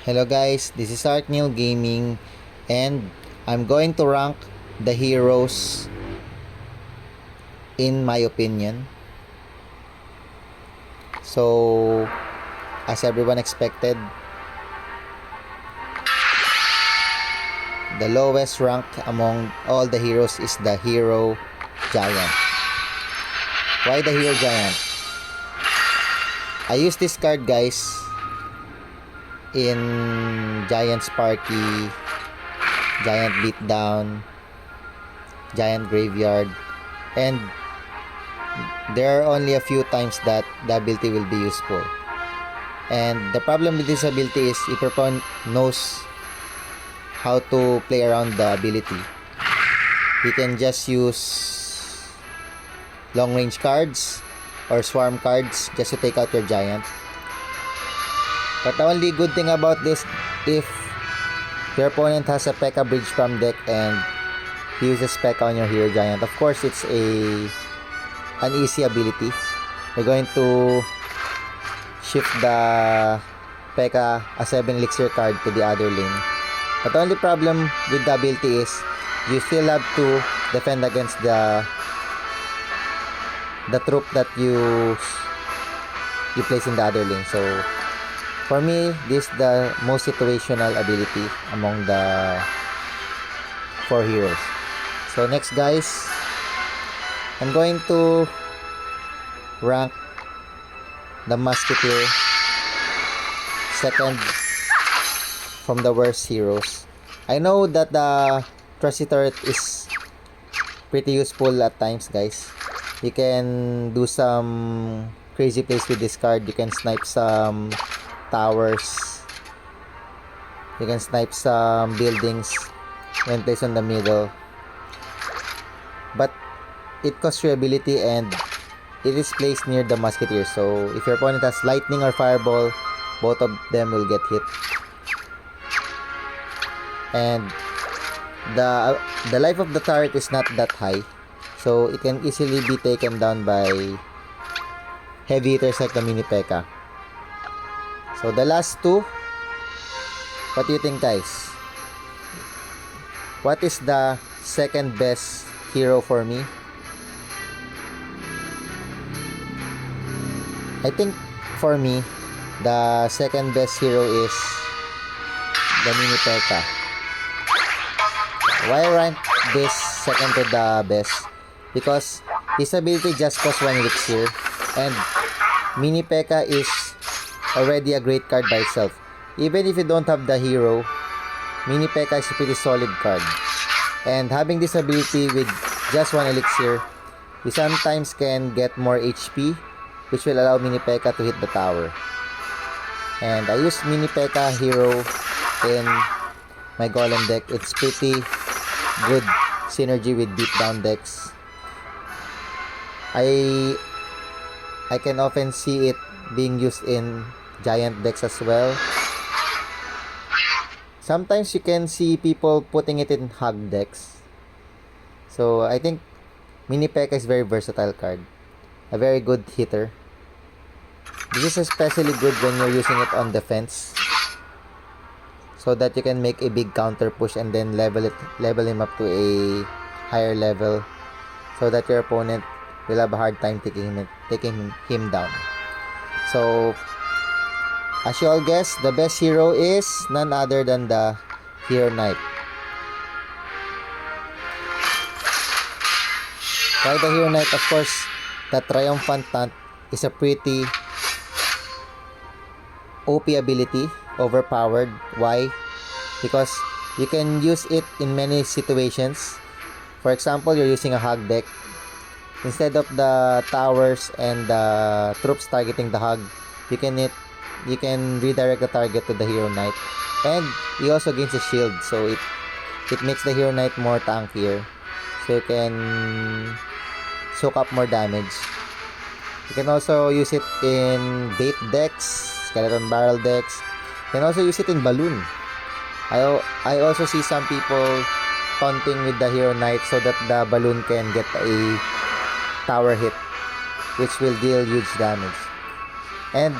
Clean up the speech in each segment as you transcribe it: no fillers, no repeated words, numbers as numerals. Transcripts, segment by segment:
Hello guys, this is Artneil Gaming and I'm going to rank the heroes in my opinion. So, as everyone expected, the lowest rank among all the heroes is the Hero Giant. Why the Hero Giant? I use this card guys in Giant Sparky, Giant Beatdown, Giant Graveyard, and there are only a few times that the ability will be useful. And the problem with this ability is if your opponent knows how to play around the ability, you can just use long range cards or swarm cards just to take out your giant. But the only good thing about this, if your opponent has a P.E.K.K.A. Bridge from deck and he uses P.E.K.K.A. on your Hero Giant, of course it's an easy ability. You're going to shift the P.E.K.K.A. a 7 elixir card to the other lane. But the only problem with the ability is you still have to defend against the troop that you place in the other lane. So for me, this is the most situational ability among the 4 heroes. So next guys, I'm going to rank the Musketeer second from the worst heroes. I know that the Trusty Turret is pretty useful at times guys. You can do some crazy plays with this card. You can snipe some towers, you can snipe some buildings when placed on the middle, but it costs your ability and it is placed near the Musketeer, so if your opponent has lightning or fireball, both of them will get hit. And the life of the turret is not that high, so it can easily be taken down by heavy hitters like the mini P.E.K.K.A. So the last two, what do you think guys? What is the second best hero for me? I think for me, the second best hero is the mini P.E.K.K.A. Why rank this second to the best? Because his ability just costs 1 elixir and mini P.E.K.K.A. is already a great card by itself. Even if you don't have the hero, mini P.E.K.K.A. is a pretty solid card. And having this ability with just 1 elixir, you sometimes can get more HP, which will allow mini P.E.K.K.A. to hit the tower. And I use mini P.E.K.K.A. hero in my Golem deck. It's pretty good synergy with beatdown decks. I can often see it being used in giant decks as well. Sometimes you can see people putting it in hug decks. So I think mini P.E.K.K.A. is very versatile card, a very good hitter. This is especially good when you're using it on defense, so that you can make a big counter push and then level him up to a higher level, so that your opponent will have a hard time taking him down. So as you all guess, the best hero is none other than the Hero Knight. Why the Hero Knight? Of course, the Triumphant Taunt is a pretty OP ability, overpowered. Why? Because you can use it in many situations. For example, you're using a hug deck. Instead of the towers and the troops targeting the hug, you can redirect the target to the Hero Knight. And he also gains a shield, so it makes the Hero Knight more tankier, so you can soak up more damage. You can also use it in bait decks, skeleton barrel decks. You can also use it in balloon. I also see some people taunting with the Hero Knight so that the balloon can get a tower hit, which will deal huge damage. And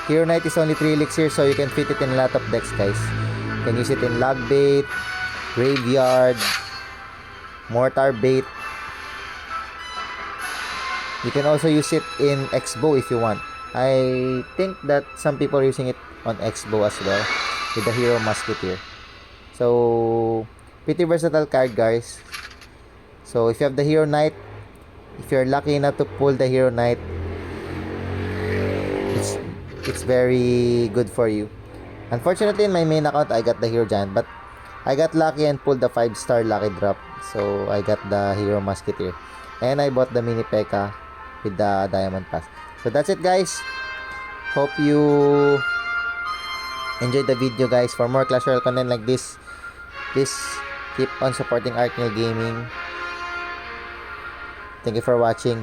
Hero Knight is only 3 elixir, so you can fit it in a lot of decks, guys. You can use it in Log Bait, Graveyard, Mortar Bait. You can also use it in X-Bow if you want. I think that some people are using it on X-Bow as well with the Hero Musketeer. So, pretty versatile card, guys. So, if you have the Hero Knight, if you're lucky enough to pull the Hero Knight, it's very good for you. Unfortunately, in my main account, I got the Hero Giant, but I got lucky and pulled the 5-star lucky drop. So, I got the Hero Musketeer. And I bought the Mini P.E.K.K.A. with the Diamond Pass. So, that's it, guys. Hope you enjoyed the video, guys. For more Clash Royale content like this, please keep on supporting Arkniel Gaming. Thank you for watching. Bye.